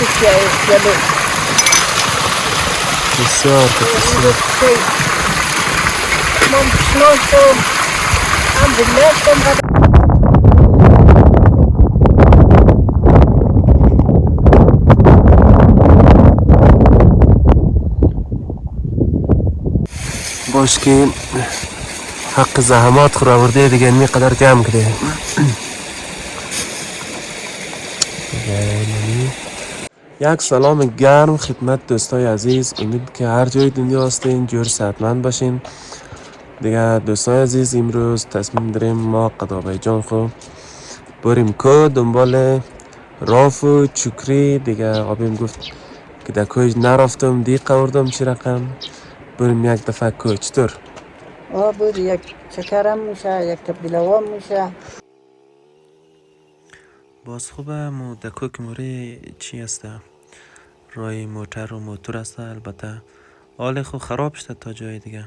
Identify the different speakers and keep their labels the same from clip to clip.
Speaker 1: بسیار خوب بسیار باش که حق زحمات خور آورده دیگه اینمی قدر جمع کرده. یک سلام گرم خدمت دوستای عزیز. امید که هر جای دنیا هستین جور صحتمند باشین. دیگه دوستای عزیز امروز تصمیم داریم ما قدابای جان خو بریم که دنبال راف و چکری. دیگه آبیم گفت که در کوچ نرفتم دی قوردم چی رقم بریم یک دفعه که چطور؟
Speaker 2: بود یک چکرم میشه یک تبدیلوام میشه.
Speaker 1: باز خوبه مو دکوک موری چی هسته رای موتر و موتور هسته. البته حال خو خراب شده تا جای دیگه.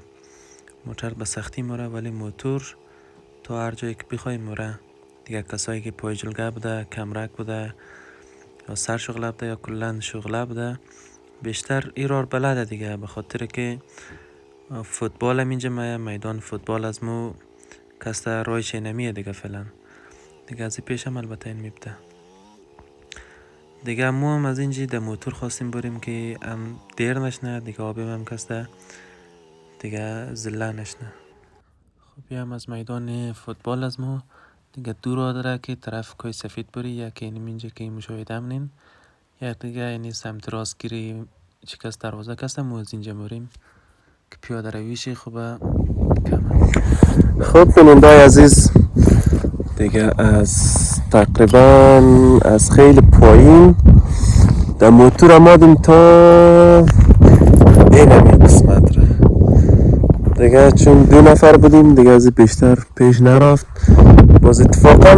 Speaker 1: موتر به سختی موره ولی موتور تا هر جایی که بخوای موره دیگه. کسایی که پای جلگه بوده کمرک بوده یا سر شغله بوده یا کلن شغله بوده بیشتر ایرار بلده دیگه. به خاطر که فوتبال هم اینجا میدان فوتبال از مو کسته رایش نمیه دیگه فعلا دیگه. از پیش هم البته این میبته دیگه. مو هم از اینجا در موتور خواستیم بریم که هم دیر نشنه دیگه. آبیم هم کسته دیگه زله نشنه. خب هم از میدان فوتبال از مو دیگه دور داره که طرف کوی سفید بری یا که اینم اینجا که مشاهده همونین یا دیگه اینی سمت راست گیری چکست دروازه کسته مو از اینجا بریم که پیاده رویش خوبه کمه. خب بینندای عزیز دیگه از تقریبا از خیلی پایین در موتور آمدیم تا این همی قسمت را دیگه. چون 2 نفر بودیم دیگه از بیشتر پیش نرفت. باز اتفاقا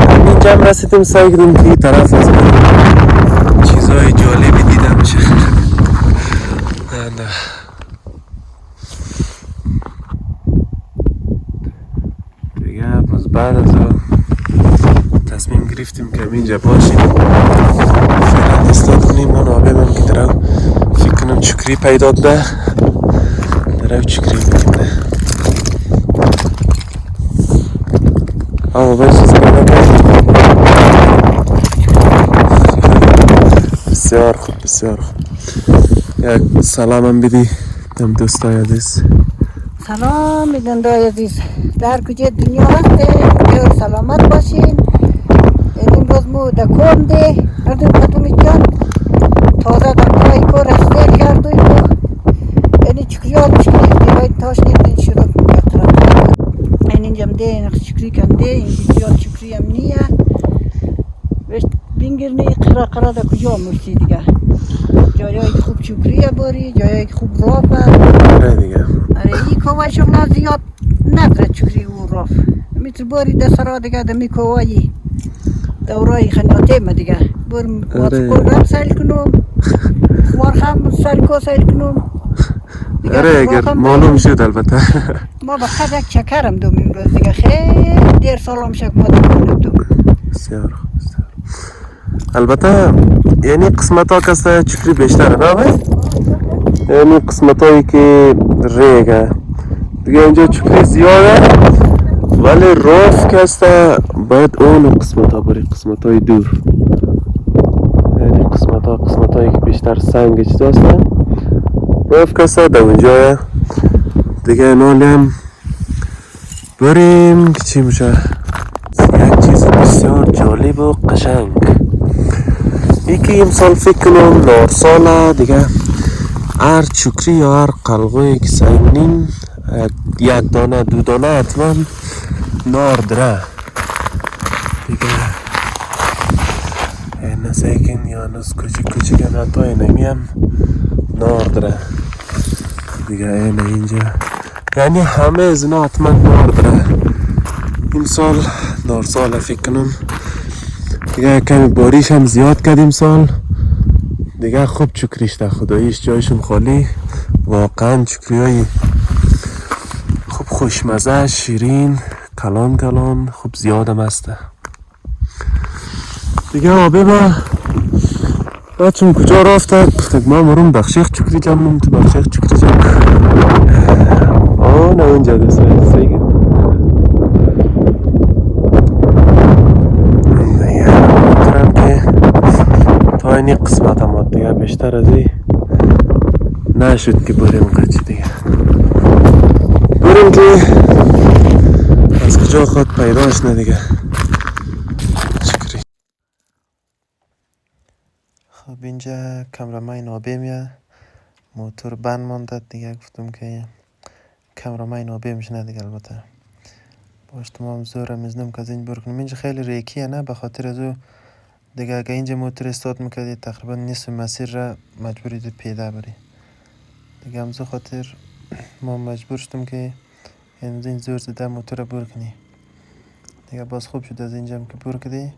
Speaker 1: همینجا هم رسیدیم سعی کردیم که طرف از چیزهای جالبی دیده میشه. نه دیگه باز بعد از تصمیم گرفتیم که اینجا باشیم فعلا استاد کنیم. من آبیم که درو فکر کنم چکری پیدا ده درو چکری بکنه. باید چیز کنه بسیار خوب بسیار خوب. یک سلام هم بدی دم دوستای عزیز.
Speaker 2: سلام بینندای عزیز در کجای دنیا هستین سلامت باشین. این روز مو در کورم ده هردو خاتمی جان تازه در پای کور رسته کردوی مو یعنی چکریال چکری دیوای تاش نیدین شروع میکنم. این اینجام ده این چکری کنده این چکریال چکری هم نیه وشت بینگرنی قرا در کجا مرسی دیگه. جایای خوب چکریه باری جایای خوب رافه.
Speaker 1: آره دیگه.
Speaker 2: آره این کوای شغل زیاد نداره چکری و راف. میتر باری دسترا دیگه دمی کوایی دورای خناته ما دیگه. برم واسکول هم سیل کنم خوار هم سیل کنم.
Speaker 1: آره اگر معلوم شد البته.
Speaker 2: ما با خد یک چکرم دوم امروز دیگه. خیلی دیر سالم شد ما دوم.
Speaker 1: بسیار خوب بسیار. البته یعنی قسمت ها کسته چکری بیشتره نه بای؟ یعنی قسمت هایی که ریگه دیگه اینجا چکری زیاده ولی راف کسته باید اون قسمت ها بری قسمت های دور. یعنی قسمت هایی که بیشتر سنگ چیز هسته راف کسته در اونجا دیگه. نالی هم بریم که چی میشه یک چیز بسیار جالب و قشنگ. یکی امسال فکر کنم نارساله دیگه. هر چکری یا هر قلقوی که سعی کنیم 1 دانه 2 دانه حتما نار داره دیگه. این سعی کن یا نوز کوچیک حتی اینمی هم نار داره دیگه. این اینجا یعنی همه از اینا حتما نار داره. امسال نارساله فکر کنم دیگه. کمی باریش هم زیاد کرد امسال دیگه. خوب چکریش ده خداییش جایشون خالی. واقعا چکری های خوب خوشمزه شیرین کلان خوب زیادم هسته دیگه. آبه با بچم کجا رفته؟ گفتم ما مرم بخشیخ چکری جمعم تو بخشیخ چکری جمع. نه اونجا دست دیگه. موترم که تا اینی قسمت هم دیگه بیشتر از این نشد که بریم قچی دیگه. بریم که از کجا خود پیداش نه دیگه. شکری. خب اینجا کامرامین آبیمیه موتور بند مانده دیگه. گفتم که کامرامین آبیمش نه دیگه. البته باش تمام زور میزنم که از این برکنم. اینجا خیلی ریکیه نه، به خاطر از او دیگه اگه اینجا موتور استارت میکردی تقریبا نصف مسیر را مجبوری تو پیاده بری دیگه. همزه خاطر ما مجبور شدم که این زور زده موتور را برکنی دیگه. باز خوب شد از اینجا که برکدی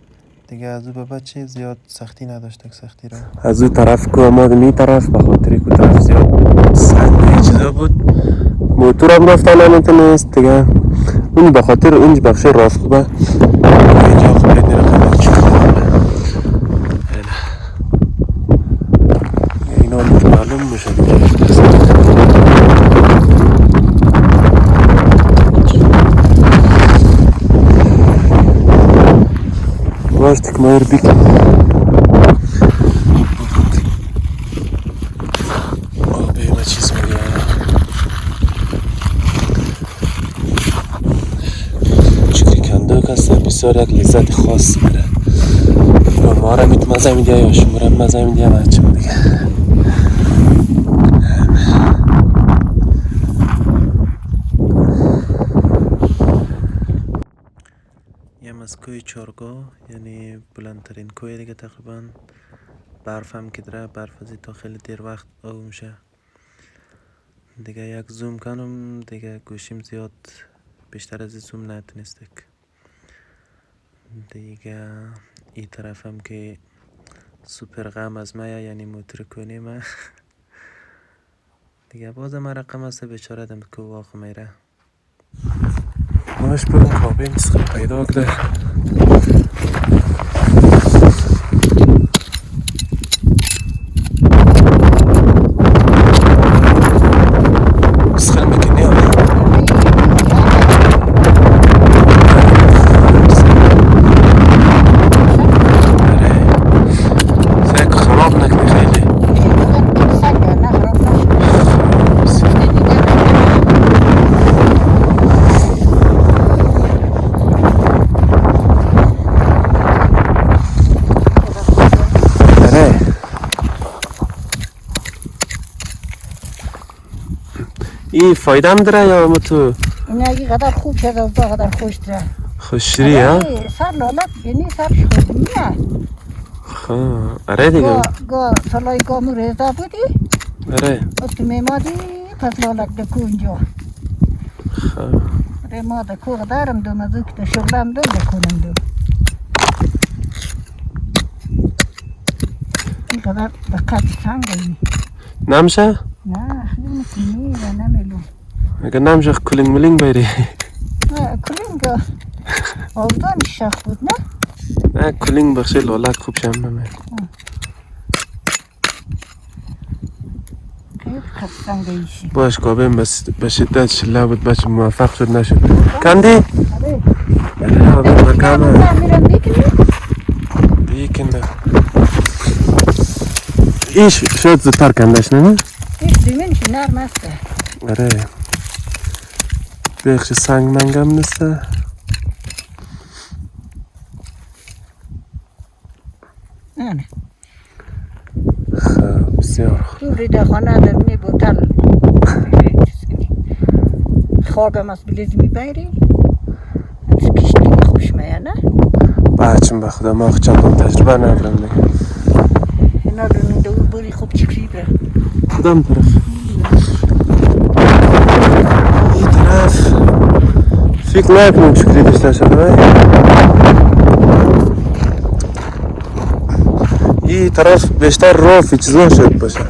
Speaker 1: دیگه. از او به بعد چی زیاد سختی نداشت. سختی را از او طرف که آمد می طرف به خاطر که طرف زیاد سنگ چیزا بود موتورم رفتن نمیتونست دیگه. اون به خاطر اونج بخش راست خوبه اینجا خوب این رقم چی اینا معلوم میشه دیگه. باش تکمایر بیکن آبه ما چیز میگه. چکری کندوک هسته بسیار یک لذت خاصی میره. ما را میت مزه میده یا شما را مزه میده بچه دیگه. یم از کوی چارگاه یعنی بلندترین کوی دیگه تقریبا. برف هم که داره، برف از تا خیلی دیر وقت آب میشه دیگه. یک زوم کنم دیگه گوشیم زیاد بیشتر از این زوم نتونستک دیگه. این طرف هم که سوپر غم از مایه یعنی موتور کنی ما دیگه. باز ما رقم هسته بیچاره دم که واقع میره. باش برم کابین چیز پیدا کرده. بسخل میکنی آره سیک خراب نکنی خیلی. این فایده هم داره یا ما تو؟
Speaker 2: این اگه قدر خوب شد از دا قدر خوش داره.
Speaker 1: خوشری ها؟
Speaker 2: سر لالت یعنی سر شدیه.
Speaker 1: اره دیگه
Speaker 2: گا سالای گامو ریزه بودی؟
Speaker 1: اره
Speaker 2: از که میمادی پس لالک دکو اینجا. اره ما دکو قدرم دوم از او که شغلم دوم دکونم دوم. این قدر دقت سنگی
Speaker 1: نمشه؟
Speaker 2: نه خیلی میکنی و نمیلو.
Speaker 1: اگه نمشه کلینگ ملینگ بیری.
Speaker 2: نه کلینگ آوردان شخ بود نه؟
Speaker 1: نه کلینگ بخشی لالک خوب شم نمیر. باش کابین بس بشدت شله بود بچه موفق شد نشد. کندی؟ آره آبین مکامه بیکنه ایش شد زدتر کندش نه؟
Speaker 2: ایش دیمینش نرم است.
Speaker 1: آره بخش سنگ منگم نیسته.
Speaker 2: نه
Speaker 1: خب بسیار
Speaker 2: تو ریده خانه در می بوتل خوابم از بلیز می بیری از کشتی خوش میه نه؟
Speaker 1: بچم به خدا ما چندان تجربه ندارم دیگه.
Speaker 2: اینا رو نده او بری خوب چکری بره
Speaker 1: کدام طرف؟ این طرف فکر نکنم چکری داشته شده بای. این طرف بیشتر رافی چیزا شد باشه.
Speaker 2: نه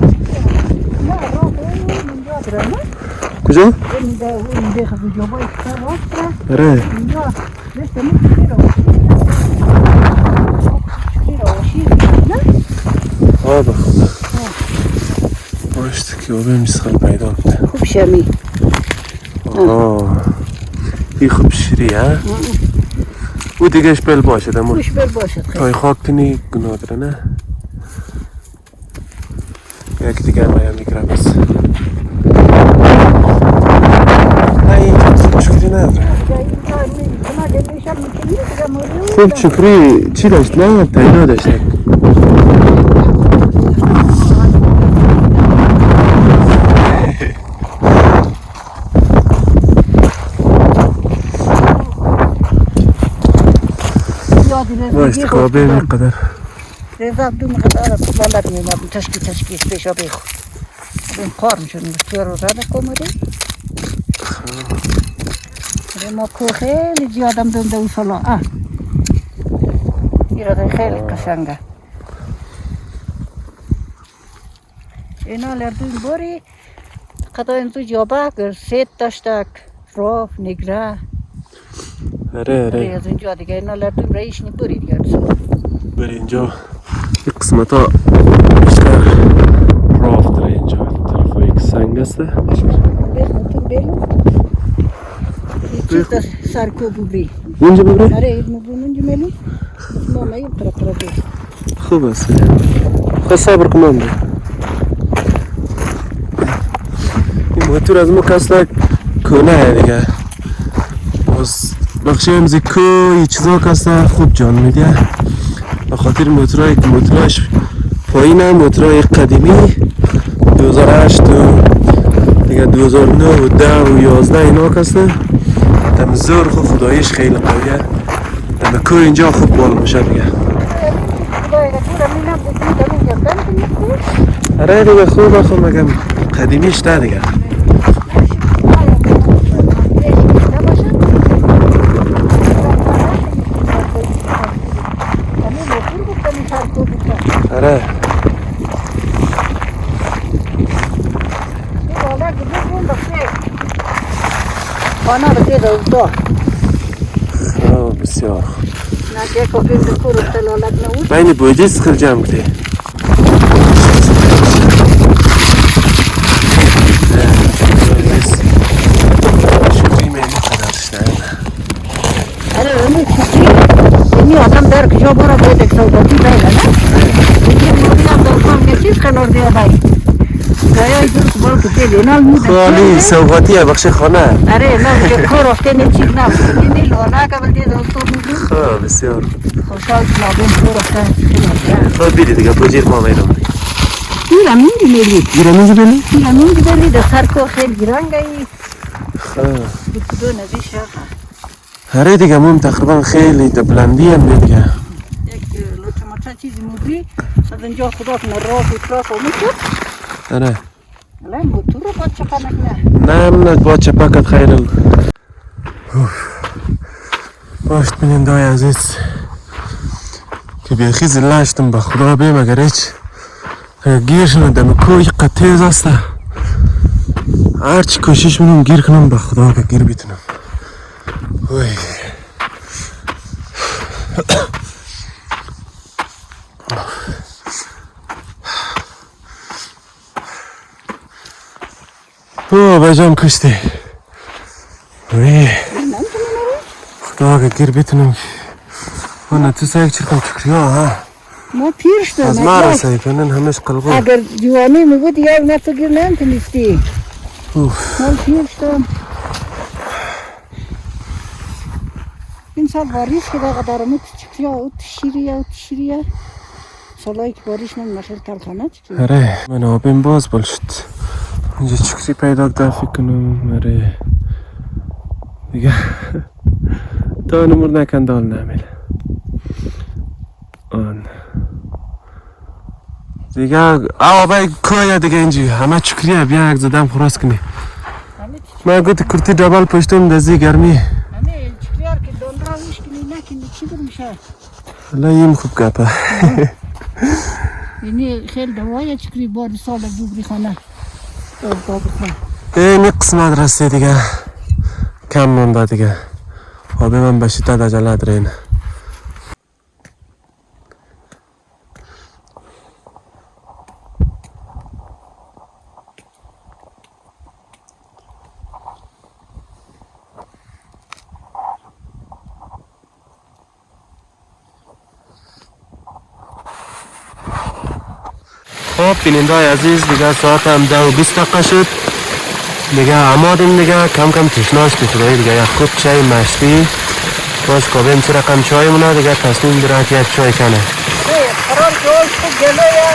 Speaker 2: راه اینجا داره نه؟
Speaker 1: کجا؟
Speaker 2: اینجا خب جابای کار راست داره.
Speaker 1: آره
Speaker 2: اینجا بسته چکری رو چکری رو شیر نه؟
Speaker 1: ها به خدا باشت که آبه میسخال پیدا بده
Speaker 2: خوب شمی
Speaker 1: این خوب شیری ها او دیگهش بل باشد اما
Speaker 2: خوش بر باشد خیلی
Speaker 1: تای خاک کنی گناه داره نه یکی دیگر مایا میگره بس نه این چکری نداره خوب چکری چی داشت نه پیدا داشت باشت کابه میقدر
Speaker 2: رضا دو مقدار بالا میاد تشکی پیشا بخو این قار میشون تو رو زده کومده ما کو خیلی زیادم دنده و سالا این خیلی قشنگه اینا لردون باری قطعا اینجا جابه سیت داشتک راف نگره
Speaker 1: اره
Speaker 2: از اینجا دیگه اینا لردون رایش نبوری دیگه
Speaker 1: بری اینجا این قسمت ها بیشتر رافت داره اینجا طرف ها یک سنگ هسته
Speaker 2: چیز در سرکو ببری
Speaker 1: اینجا ببری؟
Speaker 2: آره این مبرون اینجا میلی ما میم طرف بری
Speaker 1: خوب است خواهد صبر کنم ده این موتور از ما کسلا کنه دیگه باز بخشی همزی که یه چیزا کسلا خوب جان میده بخاطر موتورهای که موتورهاش پایینه موتورهای قدیمی 2008 و دیگه 2009 و 10 و 11 اینا کسلا دم زور خوب خدایش خیلی قویه دم که اینجا خوب بال میشه دیگه آره دیگه خوبه خوب مگم قدیمیش ده دیگه آره
Speaker 2: خانه بده دو
Speaker 1: بسیار
Speaker 2: نه که کافی دکور استلالت نود
Speaker 1: من بوجه سخل جمع کده شکری میلی قدرش نه
Speaker 2: آره اونی چیزی اینی آدم در کجا برا باید یک سوگاتی بیله نه اینی مورد هم دارکان که چیز کنار دیا بایی گایای درست بال کتیل اینا الموده
Speaker 1: خالی سوگاتیه بخش خانه
Speaker 2: آره نه که کار افته نیم چیز نم اینی لانه که بلدی دستور میدون
Speaker 1: خواه بسیار
Speaker 2: خوشحال نابین کار افته
Speaker 1: خواه بیدی دیگه بجیر ما میرم
Speaker 2: گیرم اینجی میلی
Speaker 1: گیرم اینجی بلی؟
Speaker 2: گیرم اینجی بلی در سرکو خیلی گیرنگی
Speaker 1: خواه
Speaker 2: دو نزی شد
Speaker 1: آره دیگه مون تقریبا خیلی دبلندی هم دیگه
Speaker 2: یک لطمتا چیزی مبری از اینجا خدا کنه راف و تراف و میشد
Speaker 1: آره
Speaker 2: الان موتور رو باید چپا نکنه
Speaker 1: نه من با چپاکت خیلی باشت بیننده های عزیز که بیخی زلاشتم به خدا بیم اگر هیچ گیر شنه دم کوی قد تیز هسته هرچی کوشش منم گیر کنم به خدا که گیر بیتونم وای بجام کشتی وای خدا که گیر بیتونم ونه تو سایک چرکم چکری ها
Speaker 2: ما پیر شدم
Speaker 1: از ما رسایی کنن همش قلبون
Speaker 2: اگر جوانی میبود یا نه تو گیر نمیتونستی من پیر شدم این سال باریش که داغ دارم چکری ها اوت شیریه سالایی که باریش نمی خیلی تلخانه چکری
Speaker 1: آره من آبیم باز بال شد اینجا چکری پیدا کده فکر کنم آره دیگه تا نمور نکندال نمیل آن دیگه آبای کویا دیگه اینجی همه چکریه بیا یک زدم خراس کنی من گوتی کرتی دبال پشتم دزی گرمی
Speaker 2: همه چکری ها که دندرا ویش کنی نکنی چی در میشه
Speaker 1: حالا این خوب گپه
Speaker 2: اینی خیلی دوایه چکری باری سال دوبری خانه
Speaker 1: این قسمت رسته دیگه کم مونده دیگه آبی من به شدت عجله دارین خب بیننده های عزیز دیگه ساعت هم 10:20 شد دیگه آمادیم دیگه کم کم تشناش میشه دیگه یک کپ چای مشتی باز کابیم چه رقم چای مونه دیگه تصمیم داره که یک چای کنه
Speaker 2: قرار که اول خوب جلوی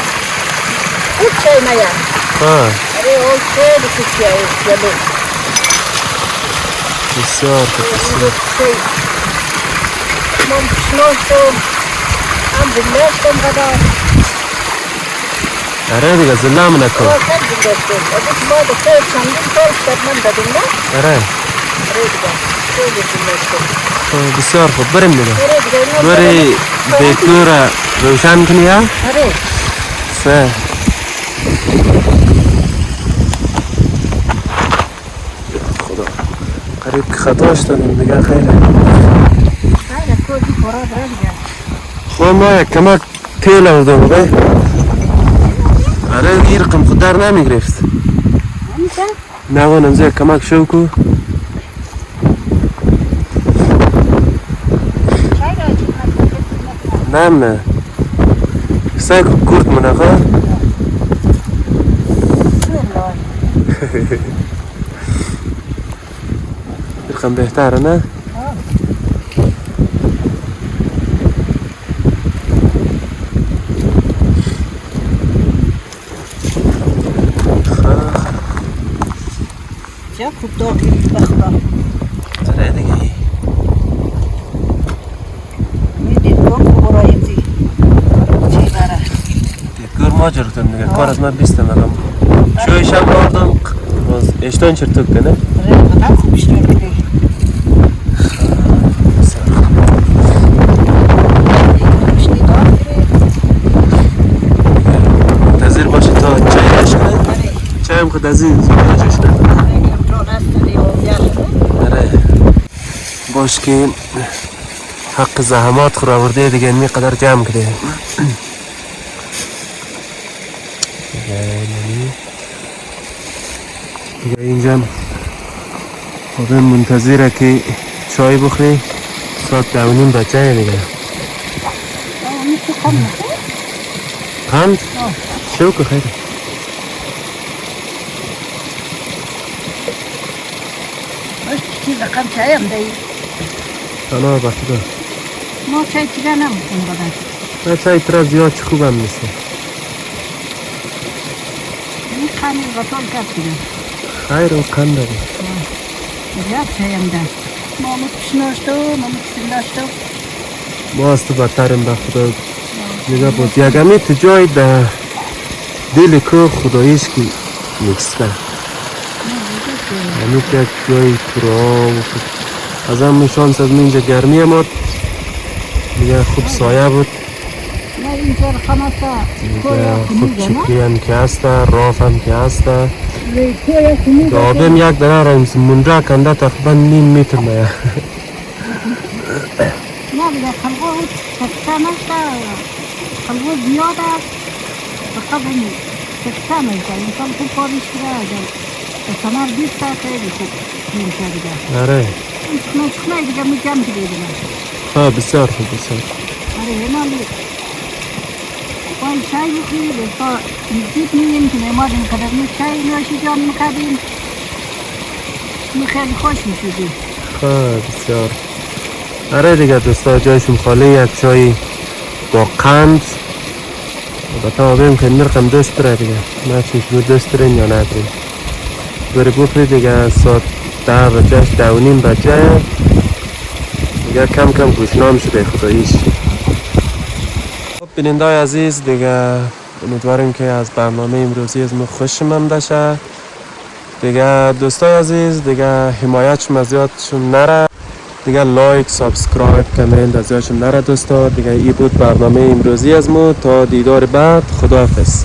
Speaker 2: خوب چای میاد اول خیلی خوب چای جلو
Speaker 1: بسیار خوب بسیار
Speaker 2: من تشناشتم هم بلشتم قدر
Speaker 1: آره دیگه زله منه کن
Speaker 2: خیلی بلشتم ادیک بعد خیلی چندین سال خدمت دادیم نه؟
Speaker 1: آره
Speaker 2: دیگه خیلی بلشتم
Speaker 1: بسیار خوب بریم دیگه
Speaker 2: دیگه
Speaker 1: بری بیتور روشن کنی ها؟
Speaker 2: آره
Speaker 1: سه خدا قریب که خطا شدیم دیگه خیلی
Speaker 2: کوزی پورا داره دیگه
Speaker 1: خب ما یک کمک تیل آورده بگه آره این رقم خود در نمیگرفت
Speaker 2: نمیشه؟
Speaker 1: نوانم زی کمک شو کو نه سعی کو کرد منه خواه رقم بهتره نه؟
Speaker 2: چه خوب داخلی بخدا
Speaker 1: تره دیگه
Speaker 2: میدید با خوب رایم زی چی بره
Speaker 1: دیگر ما جرتم دیگه کار از من بیستم اقام شویش هم باردم باز اشتان چرتوک کنه
Speaker 2: قدر خوب اشتر بده
Speaker 1: منتظر باشه تا چای بشکنه چای هم خود از این زیبا جشنه آره باش که حق زحمات خور آورده دیگه می قدر جمع کرده دیگه اینجا خود منتظره که چای بخوری ساعت 2:30 بچه دیگه قند؟ شو که خیلی
Speaker 2: چی رقم چایم دهی
Speaker 1: تنها بخدا
Speaker 2: ما چای چیگه نمیکنم بدن
Speaker 1: نه چای ترا زیاد چه خوبم نیست
Speaker 2: این خانی بطال کرد دیگه
Speaker 1: خیر و قند داری
Speaker 2: زیاد چایم ده ما متشناشتو ما متشناشتو
Speaker 1: باز تو بدترم بخدا دیگه باز یکمی تو جای ده دل که خداییش که نیسته یعنی که یک جای پرا و خوب از هم شانس از اینجا گرمی اماد دیگه خوب سایه بود
Speaker 2: نه اینجا رقم هسته
Speaker 1: دیگه خوب چکری هم که هسته راف هم که هسته
Speaker 2: کویا کنی
Speaker 1: دابیم یک دره را منجا کنده تقریبا 0.5 متر میه
Speaker 2: نه دیگه خلقو سکته نشته خلقو زیاد است فقط این سکته میشه انسان خوب کارش کرده اگر ثمر بیسته خیلی خوب میشه دیگه
Speaker 1: آره
Speaker 2: این چخنه دیگه میجم دیگه دیگه
Speaker 1: ها بسیار خوب بسیار
Speaker 2: آره اینالی باید چای بخوری بسا نزدیک میگیم که نمادیم قدر می چای نوشی جان میکردیم می خیلی خوش میشودیم
Speaker 1: ها بسیار آره دیگه دوستا جایشون خالی یک چای با قند البته آبیم که نرقم دوست داره دیگه نه چون شما دوست دارین یا ندارین بری بخوری دیگه ساعت 10 بجه 10:30 بجه دیگه کم کم گوشنام شده خداییش خب بیننده های عزیز دیگه امیدواریم که از برنامه امروزی از ما خوشم آمده شه دیگه دوستای عزیز دیگه حمایت شما زیادشون نره دیگه لایک سابسکرایب کامنت از زیادشون نره دوستا دیگه ای بود برنامه امروزی از ما تا دیدار بعد خداحافظ